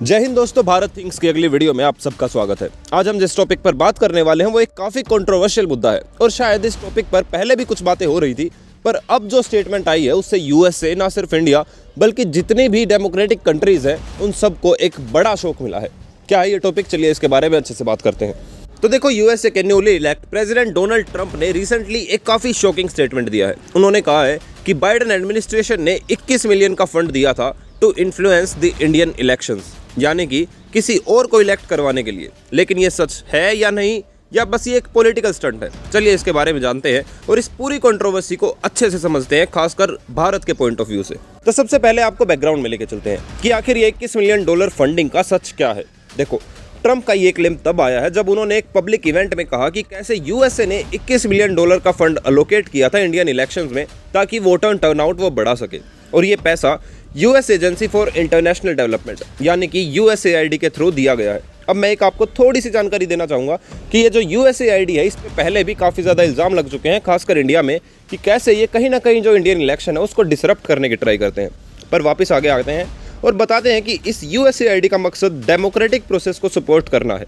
जय हिंद दोस्तों, भारत थिंग्स की अगली वीडियो में आप सबका स्वागत है। आज हम जिस टॉपिक पर बात करने वाले हैं वो एक काफी कंट्रोवर्शियल मुद्दा है और शायद इस टॉपिक पर पहले भी कुछ बातें हो रही थी, पर अब जो स्टेटमेंट आई है उससे यूएसए, ना सिर्फ इंडिया बल्कि जितनी भी डेमोक्रेटिक कंट्रीज हैं उन सबको एक बड़ा शॉक मिला है। क्या है ये टॉपिक, चलिए इसके बारे में अच्छे से बात करते हैं। तो देखो, यूएसए के newly elect president Donald Trump ने रिसेंटली एक काफी शॉकिंग स्टेटमेंट दिया है। उन्होंने कहा है कि बाइडेन एडमिनिस्ट्रेशन ने 21 मिलियन का फंड दिया था to influence the Indian elections, यानी कि किसी और को इलेक्ट करवाने के लिए। लेकिन ये सच है या नहीं, या बस ये एक पॉलिटिकल स्टंट है? चलिए इसके बारे में जानते हैं और इस पूरी कंट्रोवर्सी को अच्छे से समझते हैं, खासकर भारत के पॉइंट ऑफ व्यू से। तो सबसे पहले आपको बैकग्राउंड में लेके चलते हैं कि आखिर ये 21 मिलियन डॉलर फंडिंग का सच क्या है। देखो, ट्रंप का ये क्लेम तब आया है जब उन्होंने एक पब्लिक इवेंट में कहा कि कैसे यूएसए ने 21 मिलियन डॉलर का फंड अलोकेट किया था इंडियन इलेक्शंस में ताकि वोटर टर्नआउट वो बढ़ा सके, और ये पैसा US agency for international development यानी कि यूएसएआईडी के थ्रू दिया गया है। अब मैं एक आपको थोड़ी सी जानकारी देना चाहूँगा कि ये जो यूएसएआईडी है, इस पे पहले भी काफ़ी ज़्यादा इल्ज़ाम लग चुके हैं, खासकर इंडिया में, कि कैसे ये कहीं ना कहीं जो इंडियन इलेक्शन है उसको डिसरप्ट करने की ट्राई करते हैं। पर वापस आगे आते हैं और बताते हैं कि इस यूएसएआईडी का मकसद डेमोक्रेटिक प्रोसेस को सपोर्ट करना है।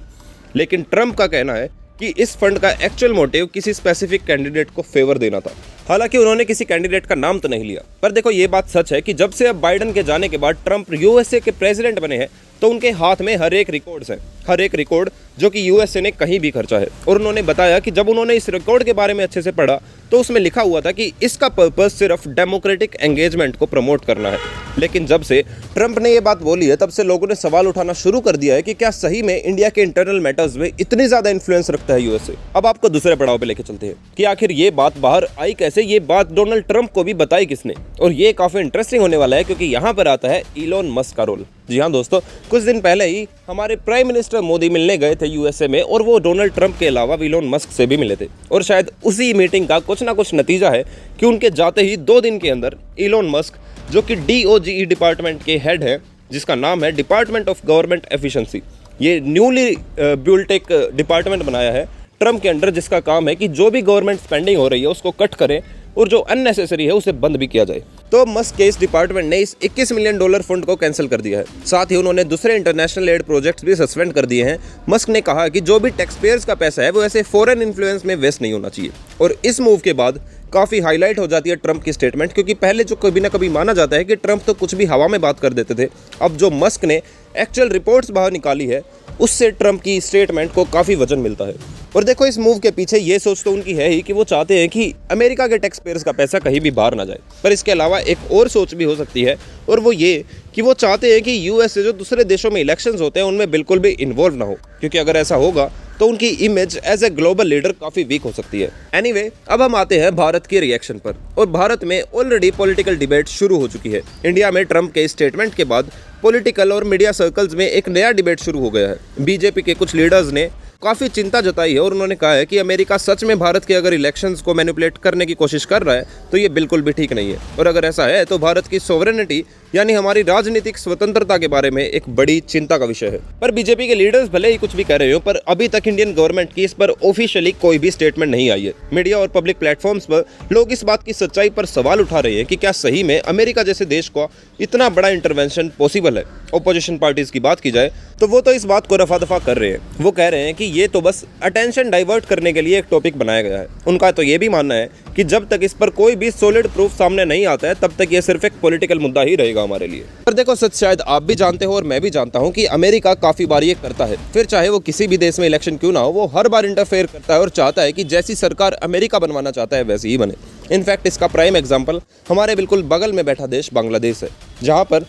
लेकिन ट्रंप का कहना है कि इस फंड का एक्चुअल मोटिव किसी स्पेसिफिक कैंडिडेट को फेवर देना था। हालांकि उन्होंने किसी कैंडिडेट का नाम तो नहीं लिया, पर देखो ये बात सच है कि जब से अब बाइडेन के जाने के बाद ट्रंप यूएसए के प्रेसिडेंट बने हैं तो उनके हाथ में हर एक रिकॉर्ड्स हैं, हर एक रिकॉर्ड जो कि यूएसए ने कहीं भी खर्चा है। और उन्होंने बताया कि जब उन्होंने इस रिकॉर्ड के बारे में अच्छे से पढ़ा तो उसमें लिखा हुआ था कि इसका पर्पस सिर्फ डेमोक्रेटिक एंगेजमेंट को प्रमोट करना है। लेकिन जब से ट्रंप ने ये बात बोली है तब से लोगों ने सवाल उठाना शुरू कर दिया है कि क्या सही में इंडिया के इंटरनल मैटर्स में इतनी ज़्यादा इन्फ्लुएंस रखता है यूएसए। अब आपको दूसरे पड़ाव पे लेके चलते हैं कि आखिर ये बात बाहर आई कैसे, ये बात डोनाल्ड ट्रंप को भी बताई किसने। और ये काफ़ी इंटरेस्टिंग होने वाला है क्योंकि यहाँ पर आता है इलॉन मस्क का रोल। जी हाँ दोस्तों, कुछ दिन पहले ही हमारे प्राइम मिनिस्टर मोदी मिलने गए थे यूएसए में, और वो डोनाल्ड ट्रंप के अलावा इलॉन मस्क से भी मिले थे। और शायद उसी मीटिंग का कुछ ना कुछ नतीजा है कि उनके जाते ही 2 दिन के अंदर इलॉन मस्क, जो कि DOGE डिपार्टमेंट के हेड हैं, जिसका नाम है डिपार्टमेंट ऑफ गवर्नमेंट एफिशिएंसी, ये न्यूली बिल्ट एक डिपार्टमेंट बनाया है ट्रंप के अंडर, जिसका काम है कि जो भी गवर्नमेंट स्पेंडिंग हो रही है उसको कट करें और जो अननेसेसरी है उसे बंद भी किया जाए। तो मस्क के इस डिपार्टमेंट ने इस 21 मिलियन डॉलर फंड को कैंसिल कर दिया है। साथ ही उन्होंने दूसरे इंटरनेशनल एड प्रोजेक्ट्स भी सस्पेंड कर दिए हैं। मस्क ने कहा कि जो भी टैक्स पेयर्स का पैसा है वो ऐसे फॉरेन इन्फ्लुएंस में वेस्ट नहीं होना चाहिए। और इस मूव के बाद काफ़ी हाईलाइट हो जाती है ट्रंप की स्टेटमेंट, क्योंकि पहले जो कभी ना कभी माना जाता है कि ट्रंप तो कुछ भी हवा में बात कर देते थे, अब जो मस्क ने एक्चुअल रिपोर्ट्स बाहर निकाली है उससे ट्रंप की स्टेटमेंट को काफ़ी वजन मिलता है। और देखो, इस मूव के पीछे ये सोच तो उनकी है ही कि वो चाहते हैं कि अमेरिका के टैक्स पेयर्स का पैसा कहीं भी बाहर ना जाए, पर इसके अलावा एक और सोच भी हो सकती है, और वो ये कि वो चाहते हैं कि यूएस से जो दूसरे देशों में इलेक्शंस होते हैं उनमें बिल्कुल भी इन्वॉल्व ना हो, क्योंकि अगर ऐसा होगा तो उनकी image as a global leader काफ़ी वीक हो सकती है। एनीवे, अब हम आते हैं भारत के रिएक्शन पर। और भारत में ऑलरेडी पॉलिटिकल डिबेट शुरू हो चुकी है। इंडिया में ट्रंप के स्टेटमेंट के बाद पॉलिटिकल और मीडिया सर्कल्स में एक नया डिबेट शुरू हो गया है। बीजेपी के कुछ लीडर्स ने काफ़ी चिंता जताई है और उन्होंने कहा है कि अमेरिका सच में भारत के अगर इलेक्शंस को मैनिपुलेट करने की कोशिश कर रहा है तो ये बिल्कुल भी ठीक नहीं है, और अगर ऐसा है तो भारत की सोवरेनिटी यानी हमारी राजनीतिक स्वतंत्रता के बारे में एक बड़ी चिंता का विषय है। पर बीजेपी के लीडर्स भले ही कुछ भी कह रहे हो, पर अभी तक इंडियन गवर्नमेंट की इस पर ऑफिशियली कोई भी स्टेटमेंट नहीं आई है। मीडिया और पब्लिक प्लेटफॉर्म्स पर लोग इस बात की सच्चाई पर सवाल उठा रहे हैं कि क्या सही में अमेरिका जैसे देश को इतना बड़ा इंटरवेंशन पॉसिबल है। ऑपोजिशन पार्टीज की बात की जाए तो वो तो इस बात को रफा दफा कर रहे हैं। वो कह रहे हैं कि ये तो बस अटेंशन डाइवर्ट करने के लिए एक टॉपिक बनाया गया है। उनका तो ये भी मानना है कि जब तक इस पर कोई भी सॉलिड प्रूफ सामने नहीं आता है तब तक ये सिर्फ एक पॉलिटिकल मुद्दा ही रहेगा हमारे लिए। पर देखो, सच शायद आप भी जानते हो और मैं भी जानता हूँ कि अमेरिका काफ़ी बार ये करता है, फिर चाहे वो किसी भी देश में इलेक्शन क्यों ना हो, वो हर बार इंटरफेयर करता है और चाहता है कि जैसी सरकार अमेरिका बनवाना चाहता है वैसी ही बने। इनफैक्ट इसका प्राइम एग्जाम्पल हमारे बिल्कुल बगल में बैठा देश बांग्लादेश है, जहाँ पर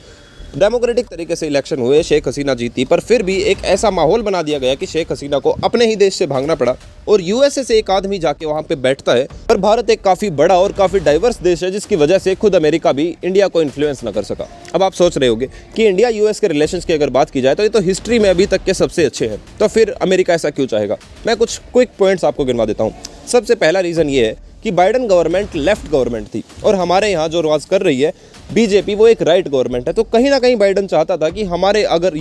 डेमोक्रेटिक तरीके से इलेक्शन हुए, शेख हसीना जीती, पर फिर भी एक ऐसा माहौल बना दिया गया कि शेख हसीना को अपने ही देश से भागना पड़ा और यूएसए से एक आदमी जाके वहाँ पे बैठता है। पर भारत एक काफ़ी बड़ा और काफ़ी डाइवर्स देश है, जिसकी वजह से खुद अमेरिका भी इंडिया को इन्फ्लुएंस ना कर सका। अब आप सोच रहे होंगे कि इंडिया यूएस के रिलेशंस की अगर बात की जाए तो ये तो हिस्ट्री में अभी तक के सबसे अच्छे हैं, तो फिर अमेरिका ऐसा क्यों चाहेगा। मैं कुछ क्विक पॉइंट्स आपको गिनवा देता हूँ। सबसे पहला रीज़न ये है कि बाइडेन गवर्नमेंट लेफ्ट गवर्नमेंट थी और हमारे यहाँ जो राज कर रही है बीजेपी वो एक राइट गवर्नमेंट है, तो कहीं ना कहीं बाइडन चाहता था कि हमारे अगर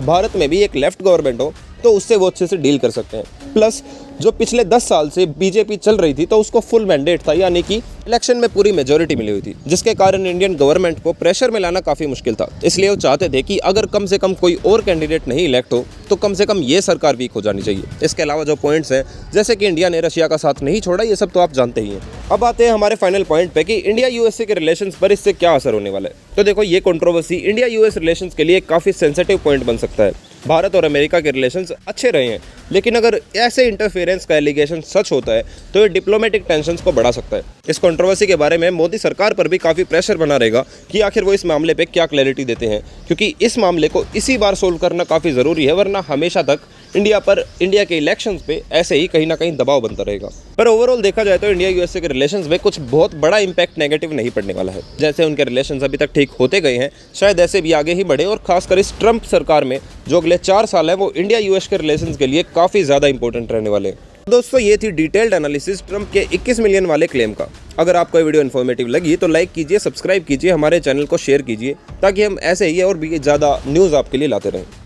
भारत में भी एक लेफ्ट गवर्नमेंट हो तो उससे वो अच्छे से डील कर सकते हैं। प्लस जो पिछले 10 साल से बीजेपी चल रही थी तो उसको फुल मैंडेट था, यानी कि इलेक्शन में पूरी मेजोरिटी मिली हुई थी, जिसके कारण इंडियन गवर्नमेंट को प्रेशर में लाना काफ़ी मुश्किल था। इसलिए वो चाहते थे कि अगर कम से कम कोई और कैंडिडेट नहीं इलेक्ट हो तो कम से कम ये सरकार वीक हो जानी चाहिए। इसके अलावा जो पॉइंट्स हैं, जैसे कि इंडिया ने रशिया का साथ नहीं छोड़ा, ये सब तो आप जानते ही हैं। अब आते हैं हमारे फाइनल पॉइंट पे कि इंडिया यूएसए के रिलेशंस पर इससे क्या असर होने वाला है। तो देखो, ये कंट्रोवर्सी इंडिया यूएस रिलेशंस के लिए काफ़ी सेंसिटिव पॉइंट बन सकता है। भारत और अमेरिका के रिलेशंस अच्छे रहे हैं, लेकिन अगर ऐसे इंटरफेरेंस का एलिगेशन सच होता है तो ये डिप्लोमेटिक टेंशंस को बढ़ा सकता है। इस कंट्रोवर्सी के बारे में मोदी सरकार पर भी काफ़ी प्रेशर बना रहेगा कि आखिर वो इस मामले पे क्या क्लैरिटी देते हैं, क्योंकि इस मामले को इसी बार सोल्व करना काफ़ी ज़रूरी है, वरना हमेशा तक इंडिया के इलेक्शंस पे ऐसे ही कहीं ना कहीं दबाव बनता रहेगा। पर ओवरऑल देखा जाए तो इंडिया यूएसए के रिलेशंस में कुछ बहुत बड़ा इंपैक्ट नेगेटिव नहीं पड़ने वाला है। जैसे उनके रिलेशंस अभी तक ठीक होते गए हैं, शायद ऐसे भी आगे ही बढ़े, और खासकर इस ट्रंप सरकार में जो अगले 4 साल है वो इंडिया यूएस के रिलेशंस के लिए काफ़ी ज़्यादा इंपॉर्टेंट रहने वाले हैं। दोस्तों, ये थी डिटेल्ड एनालिसिस ट्रंप के 21 मिलियन वाले क्लेम का। अगर आपको ये वीडियो इन्फॉर्मेटिव लगी तो लाइक कीजिए, सब्सक्राइब कीजिए, हमारे चैनल को शेयर कीजिए, ताकि हम ऐसे ही और भी ज़्यादा न्यूज़ आपके लिए लाते रहें।